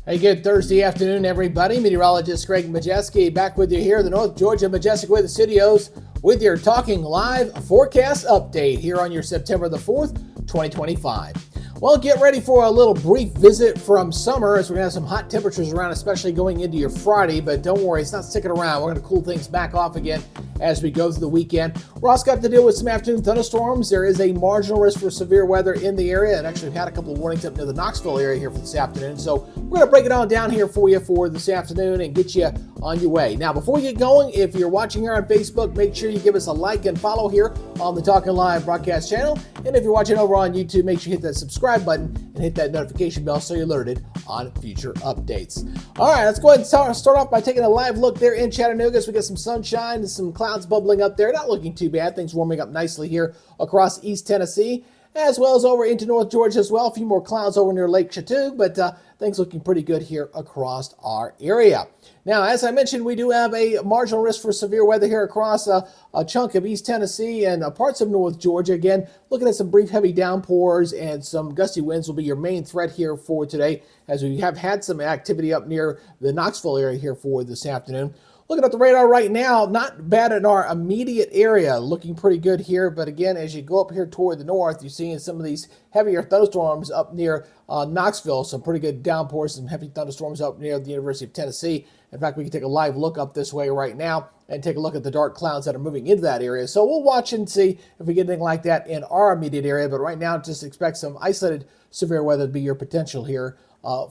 Hey, good Thursday afternoon, everybody. Meteorologist Greg Majeski back with you here in the North Georgia Majestic Weather Studios with your Talking Live forecast update here on your September the 4th, 2025. Well, get ready for a little brief visit from summer as we're going to have some hot temperatures around, especially going into your Friday. But don't worry, it's not sticking around. We're going to cool things back off again as we go through the weekend. We're also got to deal with some afternoon thunderstorms. There is a marginal risk for severe weather in the area. And actually, we've had a couple of warnings up near the Knoxville area here for this afternoon. So we're going to break it on down here for you for this afternoon and get you on your way. Now, before we get going, if you're watching here on Facebook, make sure you give us a like and follow here on the Talking Live broadcast channel. And if you're watching over on YouTube, make sure you hit that subscribe button and hit that notification bell so you're alerted on future updates. All right, let's go ahead and start off by taking a live look there in Chattanooga. So we got some sunshine and some clouds bubbling up there. Not looking too bad. Things warming up nicely here across East Tennessee, as well as over into North Georgia as well. A few more clouds over near Lake Chattanooga, but things looking pretty good here across our area. Now, as I mentioned, we do have a marginal risk for severe weather here across a chunk of East Tennessee and parts of North Georgia. Again, looking at some brief heavy downpours and some gusty winds will be your main threat here for today, as we have had some activity up near the Knoxville area here for this afternoon. Looking at the radar right now, not bad in our immediate area, looking pretty good here. But again, as you go up here toward the north, you're seeing some of these heavier thunderstorms up near Knoxville. Some pretty good downpours, some heavy thunderstorms up near the University of Tennessee. In fact, we can take a live look up this way right now and take a look at the dark clouds that are moving into that area. So we'll watch and see if we get anything like that in our immediate area. But right now, just expect some isolated severe weather to be your potential here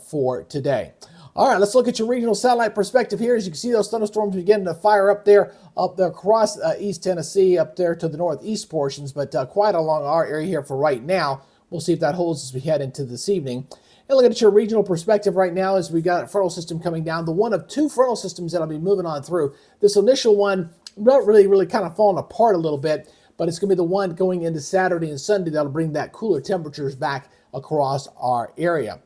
for today. All right, let's look at your regional satellite perspective here. As you can see, those thunderstorms beginning to fire up there across East Tennessee, up there to the northeast portions, but quite along our area here for right now. We'll see if that holds as we head into this evening. And looking at your regional perspective right now, as we got a frontal system coming down, the one of two frontal systems that'll be moving on through. This initial one, not really kind of falling apart a little bit, but it's going to be the one going into Saturday and Sunday that'll bring that cooler temperatures back across our area.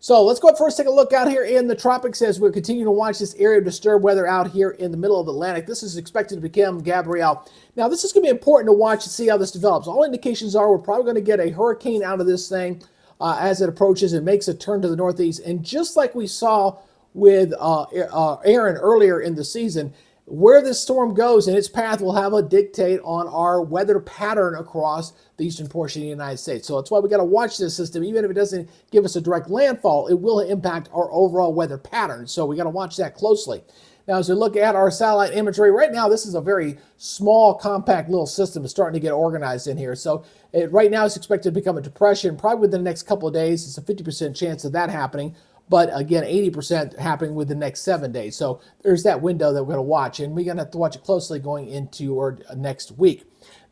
So let's go ahead first take a look out here in the tropics as we're continuing to watch this area of disturbed weather out here in the middle of the Atlantic. This is expected to become Gabrielle. Now, this is going to be important to watch and see how this develops. All indications are we're probably going to get a hurricane out of this thing as it approaches and makes a turn to the northeast. And just like we saw with Aaron earlier in the season, where this storm goes and its path will have a dictate on our weather pattern across the eastern portion of the United States. So that's why we got to watch this system. Even if it doesn't give us a direct landfall, it will impact our overall weather pattern. So we got to watch that closely. Now, as we look at our satellite imagery, right now, this is a very small, compact little system. It's starting to get organized in here. So right now, it's expected to become a depression. Probably within the next couple of days, it's a 50% chance of that happening. But again, 80% happening within the next 7 days. So there's that window that we're going to watch. And we're going to have to watch it closely going into our next week.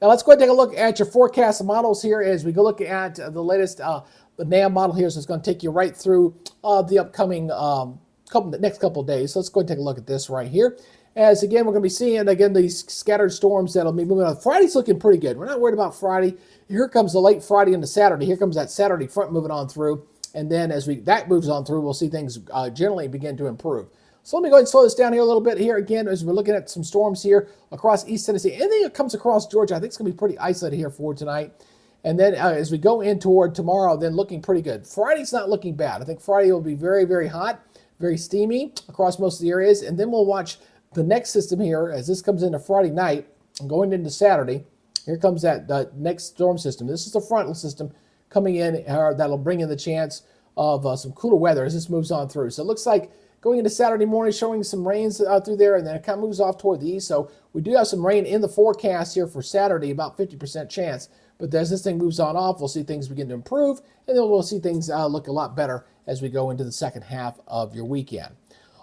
Now, let's go ahead and take a look at your forecast models here as we go look at the latest the NAM model here. So it's going to take you right through the upcoming next couple of days. So let's go ahead and take a look at this right here. As again, we're going to be seeing, again, these scattered storms that'll be moving on. Friday's looking pretty good. We're not worried about Friday. Here comes the late Friday into Saturday. Here comes that Saturday front moving on through. And then as that moves on through, we'll see things generally begin to improve. So let me go ahead and slow this down here a little bit here again as we're looking at some storms here across East Tennessee. Anything that comes across Georgia, I think it's going to be pretty isolated here for tonight. And then as we go in toward tomorrow, then looking pretty good. Friday's not looking bad. I think Friday will be very, very hot, very steamy across most of the areas. And then we'll watch the next system here as this comes into Friday night and going into Saturday. Here comes that next storm system. This is the frontal system coming in that'll bring in the chance of some cooler weather as this moves on through. So it looks like going into Saturday morning showing some rains through there, and then it kind of moves off toward the east. So we do have some rain in the forecast here for Saturday, about 50% chance. But as this thing moves on off, we'll see things begin to improve, and then we'll see things look a lot better as we go into the second half of your weekend.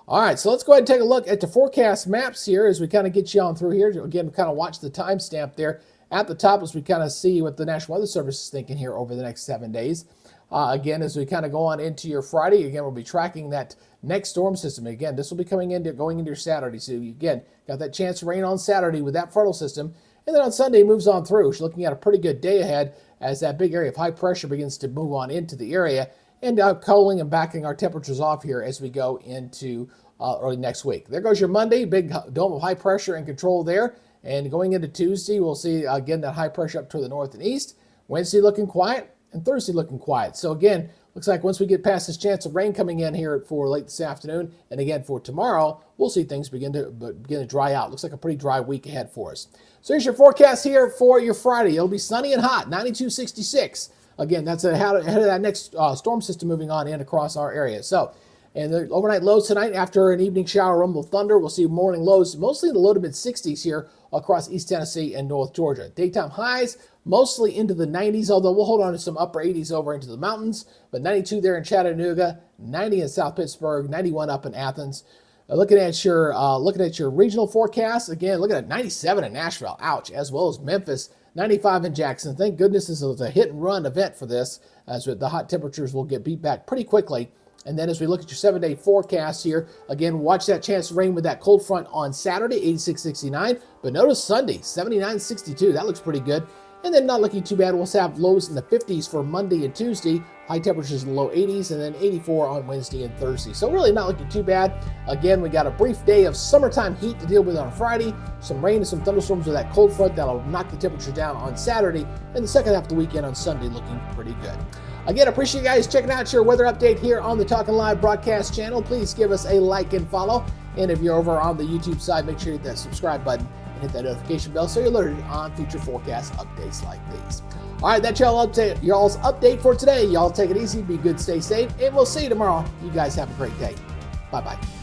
All right, so let's go ahead and take a look at the forecast maps here as we kind of get you on through here. Again, kind of watch the timestamp there at the top as we kind of see what the National Weather Service is thinking here over the next 7 days. Again, as we kind of go on into your Friday, again, we'll be tracking that next storm system. Again, this will be going into your Saturday. So again, got that chance to rain on Saturday with that frontal system. And then on Sunday, it moves on through. So looking at a pretty good day ahead as that big area of high pressure begins to move on into the area and cooling and backing our temperatures off here as we go into early next week. There goes your Monday, big dome of high pressure and control there. And going into Tuesday, we'll see, again, that high pressure up to the north and east. Wednesday looking quiet. and Thursday looking quiet. So again, looks like once we get past this chance of rain coming in here for late this afternoon, and again for tomorrow, we'll see things begin to dry out. Looks like a pretty dry week ahead for us. So here's your forecast here for your Friday. It'll be sunny and hot, 92-66. Again, that's ahead of that next storm system moving on in across our area. So, and the overnight lows tonight after an evening shower rumble thunder, we'll see morning lows mostly in the low to mid 60s here across East Tennessee and North Georgia. Daytime highs mostly into the 90s, although we'll hold on to some upper 80s over into the mountains. But 92 there in Chattanooga, 90 in South Pittsburgh, 91 up in Athens. Looking at your regional forecast, again, looking at 97 in Nashville, ouch, as well as Memphis, 95 in Jackson. Thank goodness this is a hit and run event for this, as the hot temperatures will get beat back pretty quickly. And then as we look at your 7-day forecast here, again, watch that chance of rain with that cold front on Saturday, 86-69. But notice Sunday, 79-62. That looks pretty good. And then not looking too bad. We'll have lows in the 50s for Monday and Tuesday. High temperatures in the low 80s, and then 84 on Wednesday and Thursday. So really not looking too bad. Again, we got a brief day of summertime heat to deal with on Friday. Some rain and some thunderstorms with that cold front that'll knock the temperature down on Saturday. And the second half of the weekend on Sunday looking pretty good. Again, appreciate you guys checking out your weather update here on the Talking Live broadcast channel. Please give us a like and follow. And if you're over on the YouTube side, make sure you hit that subscribe button and hit that notification bell so you're alerted on future forecast updates like these. All right, that's y'all's update for today. Y'all take it easy, be good, stay safe, and we'll see you tomorrow. You guys have a great day. Bye-bye.